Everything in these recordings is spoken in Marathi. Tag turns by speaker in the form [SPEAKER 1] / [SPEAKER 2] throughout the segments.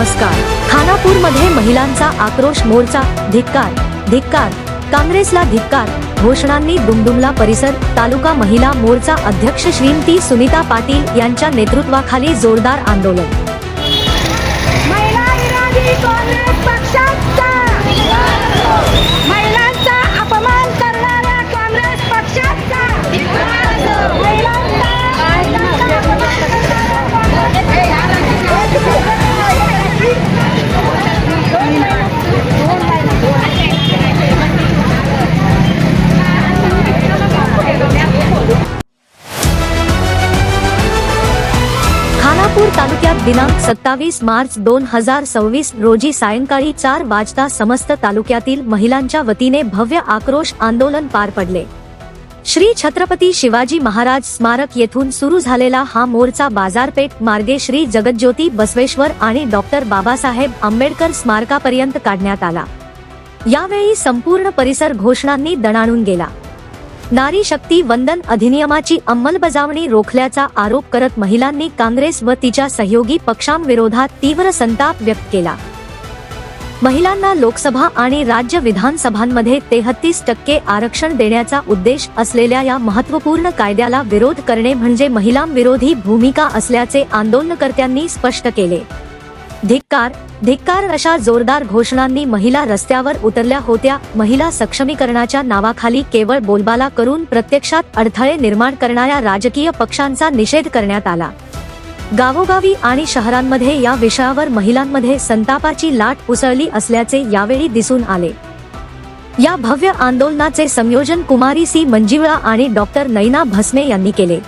[SPEAKER 1] नमस्कार. खानापूरमध्ये महिलांचा आक्रोश मोर्चा. धिक्कार धिक्कार काँग्रेसला धिक्कार घोषणांनी दुमदुमला परिसर. तालुका महिला मोर्चा अध्यक्ष श्रीमती सुनीता पाटील यांच्या नेतृत्वाखाली जोरदार आंदोलन.
[SPEAKER 2] महिला विरोधी काँग्रेस पक्षाचा महिलांचा अपमान करणाऱ्या काँग्रेस पक्षाचा
[SPEAKER 1] खानापूर तालुक्यात दिनांक 27 मार्च 2026 रोजी सायंकाळी 4 वाजता समस्त तालुक्यातील महिलांच्या वतीने भव्य आक्रोश आंदोलन पार पडले. श्री छत्रपती शिवाजी महाराज स्मारक येथून सुरू झालेला हा मोर्चा बाजारपेठ मार्गे श्री जगज्योती बसवेश्वर आणि डॉक्टर बाबासाहेब आंबेडकर स्मारकापर्यंत काढण्यात आला. यावेळी संपूर्ण परिसर घोषणांनी दणाणून गेला. नारी शक्ती वंदन अधिनियमाची अंमलबजावणी रोखल्याचा आरोप करत महिलांनी काँग्रेस व तिच्या सहयोगी पक्षांविरोधात तीव्र संताप व्यक्त केला. महिलांना लोकसभा आणि राज्य विधानसभांमध्ये 33% आरक्षण देण्याचा उद्देश असलेल्या या महत्त्वपूर्ण कायद्याला विरोध करणे म्हणजे महिलांविरोधी भूमिका असल्याचे आंदोलनकर्त्यांनी स्पष्ट केले. धिक्कार धिक्कार अशा जोरदार घोषणांनी महिला रस्त्यावर उतरल्या होत्या. महिला सक्षमीकरणाच्या नावाखाली केवळ बोलबाला करून प्रत्यक्षात अडथळे निर्माण करणाऱ्या राजकीय पक्षांचा निषेध करण्यात आला. गावोगावी आणि शहरांमध्ये या विषयावर महिलांमध्ये संतापाची लाट उसळली असल्याचे यावेळी दिसून आले. या भव्य आंदोलनाचे संयोजन कुमारी सी मंजिवळा आणि डॉक्टर नैना भस्मे यांनी केले.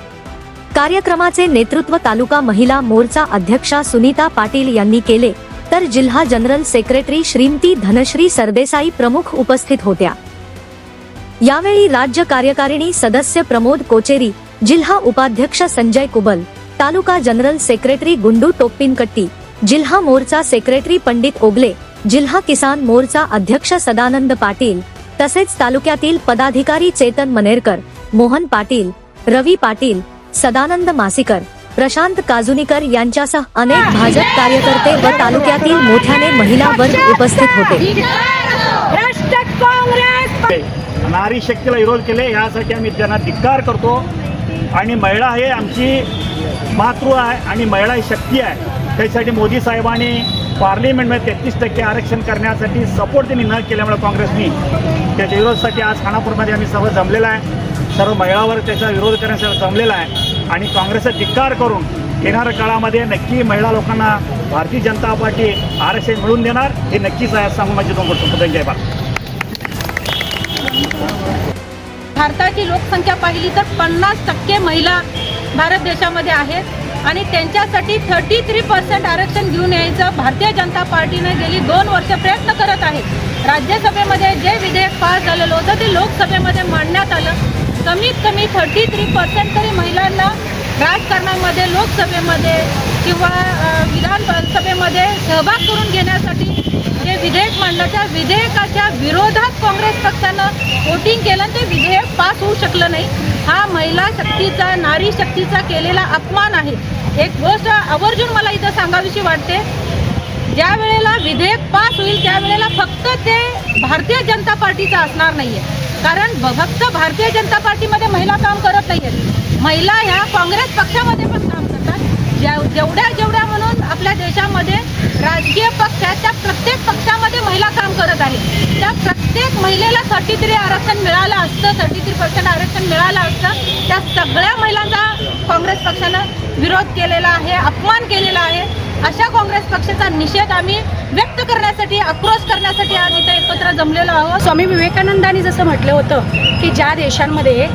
[SPEAKER 1] कार्यक्रमाचे नेतृत्व तालुका महिला मोर्चा अध्यक्षा सुनीता पाटील यांनी केले, तर जिल्हा जनरल सेक्रेटरी श्रीमती धनश्री सरदेसाई प्रमुख उपस्थित होत्या. यावेळी राज्य कार्यकारिणी सदस्य प्रमोद कोचेरी, जिल्हा उपाध्यक्ष संजय कुबल, तालुका जनरल सेक्रेटरी गुंडू टोप्पिनकट्टी, जिल्हा मोर्चा सेक्रेटरी पंडित ओगले, जिल्हा किसान मोर्चा अध्यक्ष सदानंद पाटील तसेच तालुक्यातील पदाधिकारी चेतन मनेरकर, मोहन पाटील, रवी पाटील, सदानंद मासीकर, प्रशांत काजुनीकर यांच्यासह अनेक भाजप कार्यकर्ते व तालुक्यातील मोठ्याने महिला वर्ग उपस्थित होते.
[SPEAKER 3] नारी शक्तीला विरोध केले यासाठी आम्ही त्यांना धिक्कार करतो. आणि महिला हे आमची मातृ आहे आणि महिला ही शक्ती आहे. त्यासाठी मोदी साहेबांनी पार्लिमेंटमध्ये 33% आरक्षण करण्यासाठी सपोर्ट त्यांनी न केल्यामुळे काँग्रेसनी त्याच्या विरोधासाठी आज खानापूरमध्ये आम्ही सर्व जमलेला आहे. सर्व महिलावर त्याचा विरोध करण्यासाठी जमलेला आहे आणि काँग्रेसचा धिक्कार करून येणाऱ्या काळामध्ये नक्की महिला लोकांना भारतीय जनता पार्टी आरक्षण मिळवून देणार हे नक्कीच आहे सांगून माझी 2 गोष्ट जय भारत.
[SPEAKER 2] भारताची लोकसंख्या पाहिली तर 50% महिला भारत देशामध्ये आहेत आणि त्यांच्यासाठी 33% आरक्षण घेऊन यायचं भारतीय जनता पार्टीने गेली 2 वर्ष प्रयत्न करत आहेत. राज्यसभेमध्ये जे विधेयक पास झालेलं होतं ते लोकसभेमध्ये मांडण्यात आलं. कमीत कमी 33% तरी महिलांना राजकारणामध्ये लोकसभेमध्ये किंवा विधानसभेमध्ये सहभाग करून घेण्यासाठी जे विधेयक मांडलं त्या विधेयकाच्या विरोधात काँग्रेस पक्षानं वोटिंग केलं. ते विधेयक पास होऊ शकलं नाही. हा महिला शक्तीचा नारी शक्तीचा केलेला अपमान आहे. एक गोष्ट आवर्जून मला इथं सांगावीशी वाटते, ज्या वेळेला विधेयक पास होईल त्यावेळेला फक्त ते भारतीय जनता पार्टीचं असणार नाहीये. कारण फक्त भारतीय जनता पार्टीमध्ये महिला काम करत नाहीयेत. महिला ह्या काँग्रेस पक्षामध्ये पण काम करतात. जेवढ्या म्हणून आपल्या देशामध्ये राजकीय पक्ष आहेत त्या प्रत्येक पक्षामध्ये महिला काम करत आहेत. त्या प्रत्येक महिलेला 33 आरक्षण मिळालं असतं, 33% आरक्षण मिळालं असतं. त्या सगळ्या महिलांचा काँग्रेस पक्षानं विरोध केलेला आहे, अपमान केलेला आहे. अशा काँग्रेस पक्षाचा निषेध आम्ही व्यक्त करण्यासाठी, आक्रोश करण्यासाठी आज इथे एकत्र जमलेलो आहोत.
[SPEAKER 4] स्वामी विवेकानंदांनी जसं म्हटलं होतं की ज्या देशांमध्ये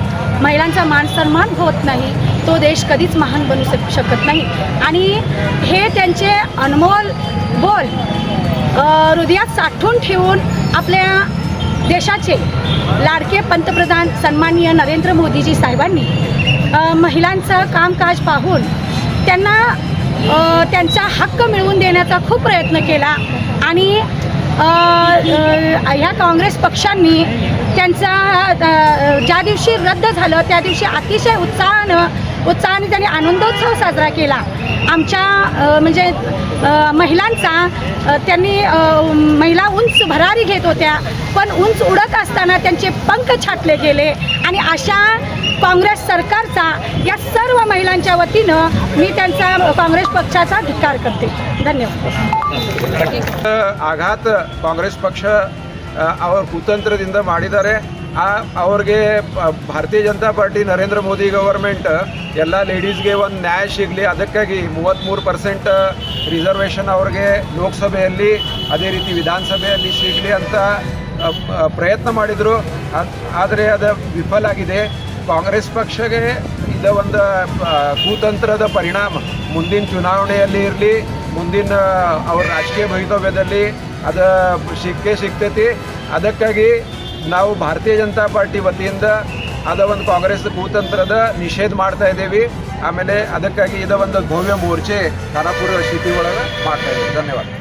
[SPEAKER 4] महिलांचा मान सन्मान होत नाही तो देश कधीच महान बनू शकत नाही. आणि हे त्यांचे अनमोल बोल हृदयात साठवून ठेवून आपल्या देशाचे लाडके पंतप्रधान सन्माननीय नरेंद्र मोदीजी साहेबांनी महिलांचं कामकाज पाहून त्यांना त्यांचा हक्क मिळवून देण्याचा खूप प्रयत्न केला आणि ह्या काँग्रेस पक्षांनी त्यांचा ज्या दिवशी रद्द झालं त्या दिवशी अतिशय उत्साहाने त्यांनी आनंदोत्सव साजरा केला. आमच्या म्हणजे महिलांचा त्यांनी महिला उंच भरारी घेत होत्या, पण उंच उडत असताना त्यांचे पंख छाटले गेले. आणि अशा काँग्रेस सरकारचा या सर्व महिलांच्या वतीनं मी त्यांचा काँग्रेस पक्षाचा धिक्कार करते. ಧನ್ಯವಾದ.
[SPEAKER 5] ಆಘಾತ ಕಾಂಗ್ರೆಸ್ ಪಕ್ಷ ಅವರ ಕುತಂತ್ರದಿಂದ ಮಾಡಿದ್ದಾರೆ. ಅವ್ರಿಗೆ ಭಾರತೀಯ ಜನತಾ ಪಾರ್ಟಿ ನರೇಂದ್ರ ಮೋದಿ ಗವರ್ಮೆಂಟ್ ಎಲ್ಲ ಲೇಡೀಸ್ಗೆ ಒಂದು ನ್ಯಾಯ ಸಿಗಲಿ, ಅದಕ್ಕಾಗಿ 33% ರಿಸರ್ವೇಷನ್ ಅವ್ರಿಗೆ ಲೋಕಸಭೆಯಲ್ಲಿ ಅದೇ ರೀತಿ ವಿಧಾನಸಭೆಯಲ್ಲಿ ಸಿಗಲಿ ಅಂತ ಪ್ರಯತ್ನ ಮಾಡಿದರು. ಆದರೆ ಅದು ವಿಫಲ ಆಗಿದೆ. ಕಾಂಗ್ರೆಸ್ ಪಕ್ಷಗೆ ಇದು ಒಂದು ಕುತಂತ್ರದ ಪರಿಣಾಮ ಮುಂದಿನ ಚುನಾವಣೆಯಲ್ಲಿ ಇರಲಿ, ಮುಂದಿನ ಅವ್ರ ರಾಜಕೀಯ ಭವಿತವ್ಯದಲ್ಲಿ ಅದು ಸಿಗ್ತೈತಿ. ಅದಕ್ಕಾಗಿ ನಾವು ಭಾರತೀಯ ಜನತಾ ಪಾರ್ಟಿ ವತಿಯಿಂದ ಅದ ಒಂದು ಕಾಂಗ್ರೆಸ್ ಕುತಂತ್ರದ ನಿಷೇಧ ಮಾಡ್ತಾ ಇದ್ದೀವಿ. ಆಮೇಲೆ ಅದಕ್ಕಾಗಿ ಇದ ಒಂದು ಭವ್ಯ ಮೋರ್ಚೆ ಖಾನಾಪುರ ಸಿಟಿ ಒಳಗೆ ಮಾಡ್ತಾ ಇದ್ದೀವಿ. ಧನ್ಯವಾದ.